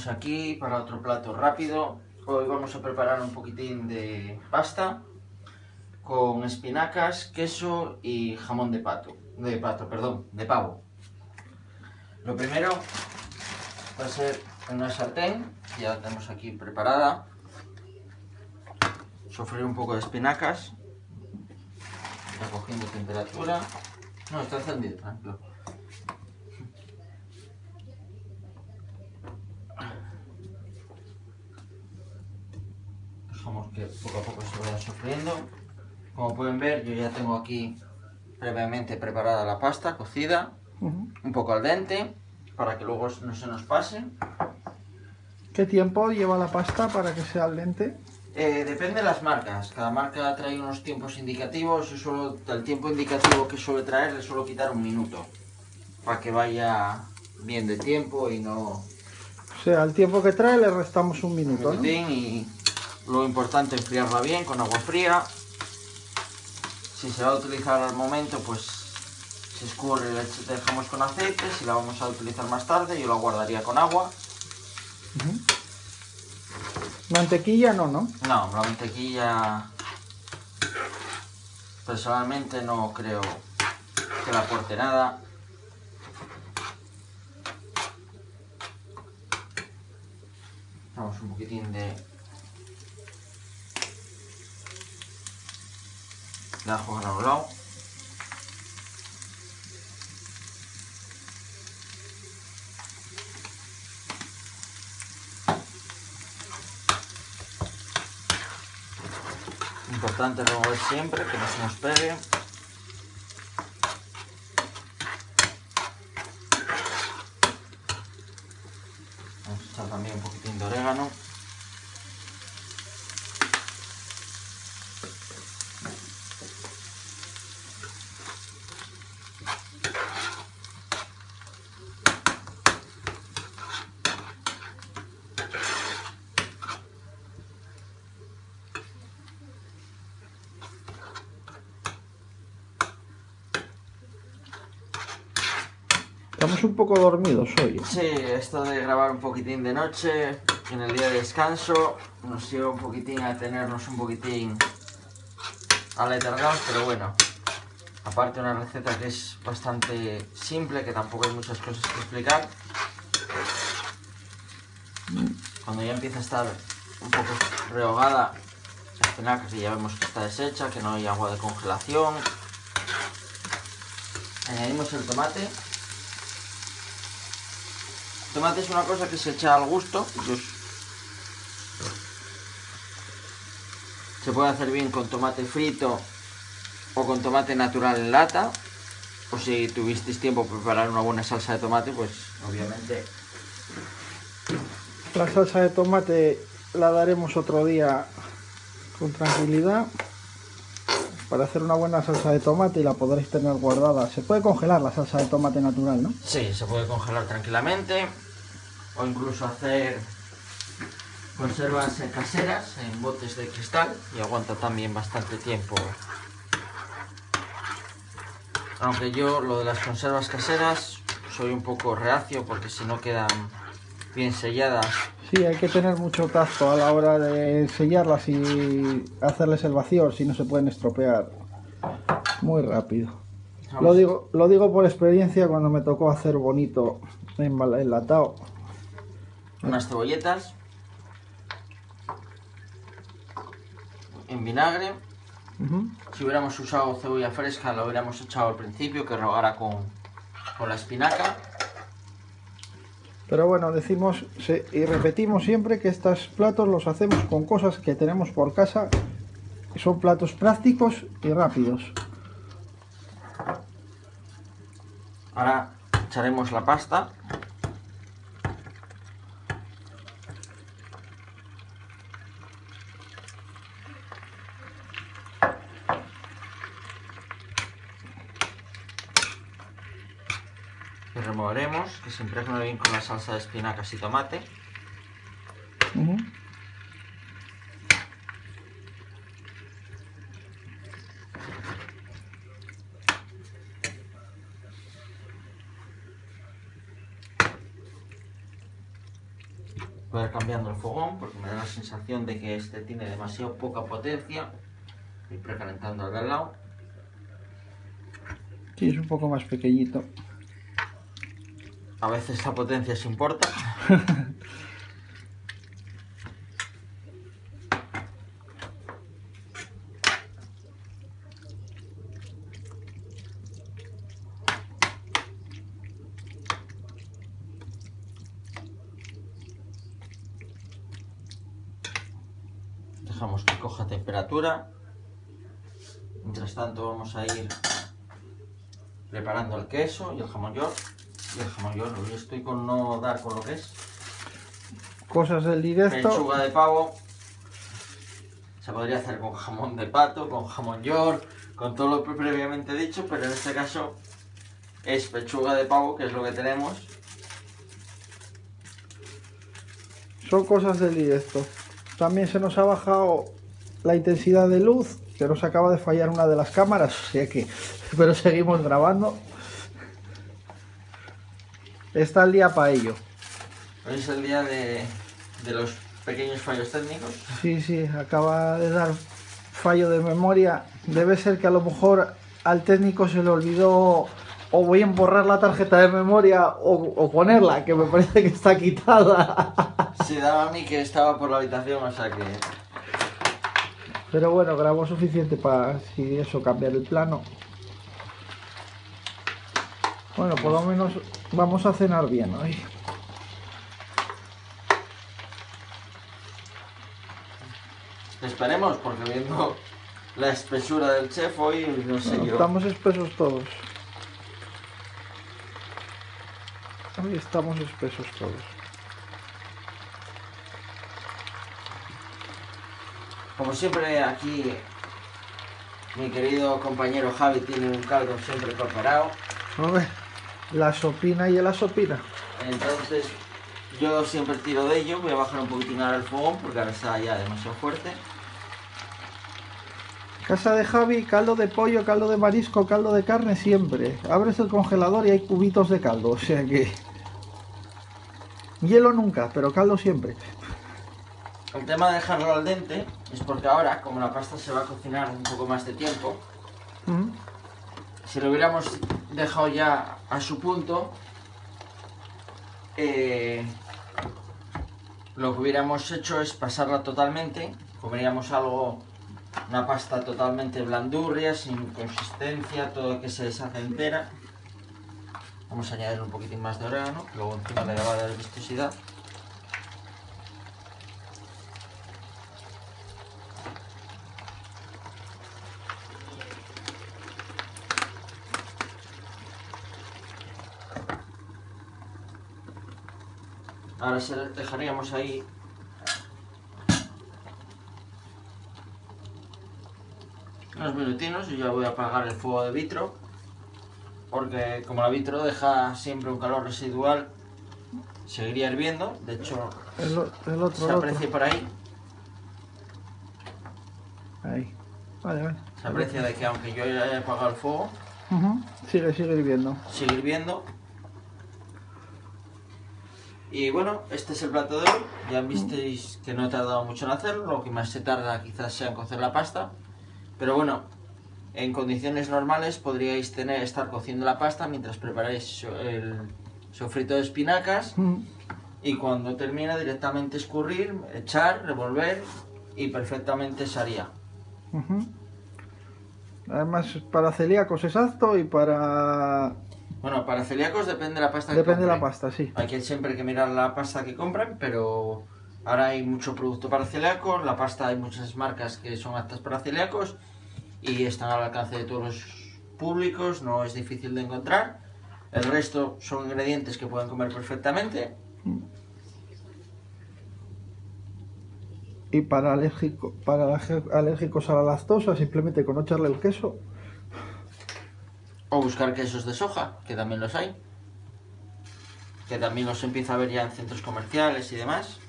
estamos aquí para otro plato rápido. Hoy vamos a preparar un poquitín de pasta con espinacas, queso y jamón de pavo. Lo primero va a ser en una sartén, ya la tenemos aquí preparada. Sofreír un poco de espinacas, está cogiendo temperatura. No, está encendido, tranquilo. Dejamos que poco a poco se vaya sofriendo. Como pueden ver, yo ya tengo aquí previamente preparada la pasta cocida, un poco al dente, para que luego no se nos pase. ¿Qué tiempo lleva la pasta para que sea al dente? Depende de las marcas. Cada marca trae unos tiempos indicativos y solo el tiempo indicativo que suele traer le suelo quitar 1 minuto para que vaya bien de tiempo y no... O sea, al tiempo que trae le restamos 1 minuto, ¿no? Y lo importante es enfriarla bien con agua fría. Si se va a utilizar al momento, pues se escurre y la dejamos con aceite. Si la vamos a utilizar más tarde, yo la guardaría con agua. Mantequilla no, ¿no? No, la mantequilla personalmente no creo que le aporte nada. Damos un poquitín de ajo granulado. Importante remover siempre, que no se nos pegue. Vamos a echar también un poquitín de orégano. Estamos un poco dormidos hoy. Sí, esto de grabar un poquitín de noche, en el día de descanso, nos lleva un poquitín a tenernos un poquitín aletargados, pero bueno, aparte una receta que es bastante simple, que tampoco hay muchas cosas que explicar. Cuando ya empieza a estar un poco rehogada la espinaca, que ya vemos que está deshecha, que no hay agua de congelación, añadimos el tomate. El tomate es una cosa que se echa al gusto. Se puede hacer bien con tomate frito o con tomate natural en lata. O si tuvisteis tiempo para preparar una buena salsa de tomate, pues obviamente. La salsa de tomate la daremos otro día con tranquilidad. Para hacer una buena salsa de tomate y la podréis tener guardada. Se puede congelar la salsa de tomate natural, ¿no? Sí, se puede congelar tranquilamente. O incluso hacer conservas caseras en botes de cristal y aguanta también bastante tiempo. Aunque yo lo de las conservas caseras soy un poco reacio porque si no quedan bien selladas. Sí, hay que tener mucho tacto a la hora de sellarlas y hacerles el vacío, si no se pueden estropear muy rápido. Lo digo por experiencia cuando me tocó hacer bonito enlatado. Unas cebolletas en vinagre. Si hubiéramos usado cebolla fresca, lo hubiéramos echado al principio, que rehogara con la espinaca. Pero bueno, decimos y repetimos siempre que estos platos los hacemos con cosas que tenemos por casa, que son platos prácticos y rápidos. Ahora echaremos la pasta. Y removeremos, que se impregne bien con la salsa de espinacas y tomate. Voy a ir cambiando el fogón porque me da la sensación de que este tiene demasiado poca potencia. Y precalentando al de al lado. Sí, es un poco más pequeñito. A veces la potencia se importa. Dejamos que coja temperatura. Mientras tanto vamos a ir preparando el queso y el jamón york. Y el jamón york, hoy estoy con no dar con lo que es. Cosas del directo. Pechuga de pavo. Se podría hacer con jamón de pato, con jamón york, con todo lo previamente dicho, pero en este caso es pechuga de pavo, que es lo que tenemos. Son cosas del directo. También se nos ha bajado la intensidad de luz, que nos acaba de fallar una de las cámaras, o sea que, pero seguimos grabando. Está el día para ello. Hoy es el día de los pequeños fallos técnicos. Sí, sí, acaba de dar fallo de memoria. Debe ser que a lo mejor al técnico se le olvidó o bien borrar la tarjeta de memoria o ponerla, que me parece que está quitada. Se daba a mí que estaba por la habitación, o sea que... Pero bueno, grabó suficiente para, si eso, cambiar el plano. Bueno, por lo menos vamos a cenar bien hoy. Esperemos, porque viendo la espesura del chef hoy, no sé yo. Estamos espesos todos. Hoy estamos espesos todos. Como siempre aquí, mi querido compañero Javi tiene un caldo siempre preparado. Hombre, la sopina y la sopina. Entonces yo siempre tiro de ello. Voy a bajar un poquitín ahora el fogón porque ahora está ya demasiado fuerte. Casa de Javi, caldo de pollo, caldo de marisco, caldo de carne siempre. Abres el congelador y hay cubitos de caldo, o sea que... Hielo nunca, pero caldo siempre. El tema de dejarlo al dente es porque ahora, como la pasta se va a cocinar un poco más de tiempo, si lo hubiéramos dejado ya a su punto, lo que hubiéramos hecho es pasarla totalmente, comeríamos algo, una pasta totalmente blandurria, sin consistencia, todo que se deshace entera. Vamos a añadir un poquitín más de orégano, que luego encima le va a dar vistosidad. Ahora se dejaríamos ahí unos minutinos y ya voy a apagar el fuego de vitro, porque como la vitro deja siempre un calor residual, seguiría hirviendo. De hecho, el otro, se aprecia por ahí. Ahí. Vale. Se aprecia de que aunque yo ya haya apagado el fuego, sigue hirviendo. sigue hirviendo. Y bueno, este es el plato de hoy. Ya visteis que no he tardado mucho en hacerlo. Lo que más se tarda quizás sea en cocer la pasta. Pero bueno, en condiciones normales podríais estar cociendo la pasta mientras preparáis el sofrito de espinacas. Y cuando termine directamente escurrir, echar, revolver y perfectamente se haría. Además, para celíacos es apto y para... Bueno, para celíacos depende de la pasta que Depende de la compren. pasta, sí. Hay que siempre que mirar la pasta que compren, pero ahora hay mucho producto para celíacos. La pasta hay muchas marcas que son aptas para celíacos y están al alcance de todos los públicos, no es difícil de encontrar. El resto son ingredientes que pueden comer perfectamente. Y para alérgicos a la lactosa, simplemente con no echarle el queso. O buscar quesos de soja, que también los hay. Que también los empieza a ver ya en centros comerciales y demás.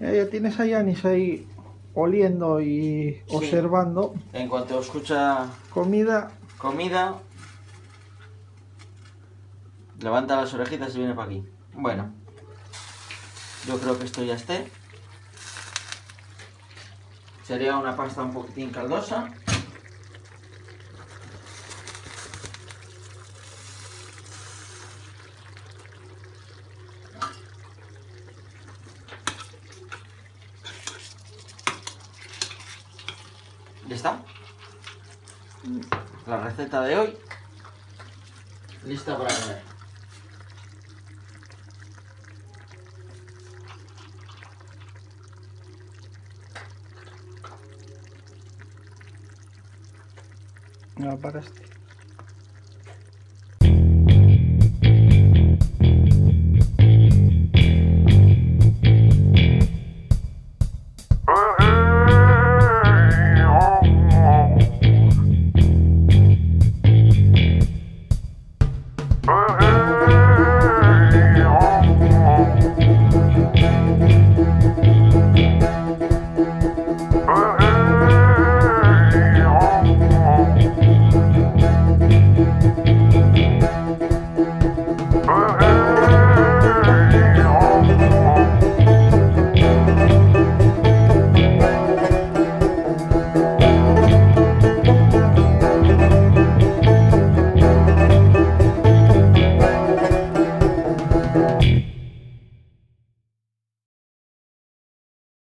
Ya tienes a Yanis ahí oliendo y Sí. observando. En cuanto escucha Comida. comida, Levanta las orejitas y viene para aquí. Bueno, yo creo que esto ya esté. Sería una pasta un poquitín caldosa. Ya está. La receta de hoy lista para comer. No, para este.